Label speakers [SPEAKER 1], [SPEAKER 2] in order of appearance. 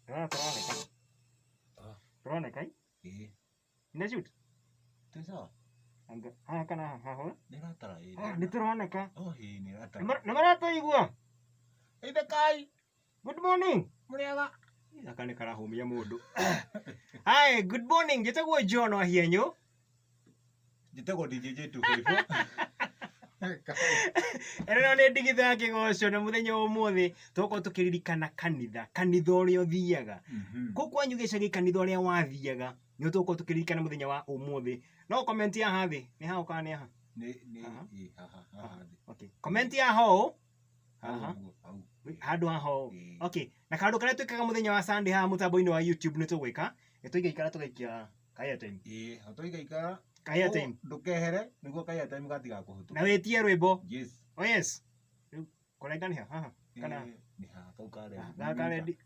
[SPEAKER 1] Turoneka. Turoneka? Ina shoot?
[SPEAKER 2] Tu sawa?
[SPEAKER 1] Anga kana haho?
[SPEAKER 2] Niratara
[SPEAKER 1] Nĩ tũroneka.
[SPEAKER 2] niratara.
[SPEAKER 1] Nĩ maratũigua?
[SPEAKER 2] Ida kai.
[SPEAKER 1] Good morning.
[SPEAKER 2] Muriaga.
[SPEAKER 1] Aka nĩ karahũmia mũndũ. Hi, good morning. Njĩtagwo John Wahienyo.
[SPEAKER 2] Njĩtagwo DJ tu hivyo.
[SPEAKER 1] Ĩno nĩ ndigitho ya kĩgoco na mũthenya wa ũmũthĩ tũkorwo tũkĩririkana kanitha ũrĩa ũthiaga. Kũu kwanyu gĩcagi kanitha ũrĩa wathiaga nĩ tũkorwo tũkĩririkana mũthenya wa ũmũthĩ. No comment ya hathĩ nĩ haha kana nĩ haha?
[SPEAKER 2] Nĩ haha.
[SPEAKER 1] Okay. Comment ya ho. Haha. Handũ haha. Okay. Na kaũndũ karĩa twĩkaga mũthenya wa Sunday haha mũtambo-inĩ wa YouTube nĩ tũgwĩka. Nĩ tũigaikara tũgaikia airtime.
[SPEAKER 2] Tũigaikara.
[SPEAKER 1] Airtime.
[SPEAKER 2] Ndũkehere nĩguo airtime gatigakũhũtũka.
[SPEAKER 1] Na wĩtie rwĩmbo.
[SPEAKER 2] Yes.
[SPEAKER 1] Oh yes. Kũrenga nĩ haha. Kana
[SPEAKER 2] nĩ haha kau karĩa.
[SPEAKER 1] Gaka rendi.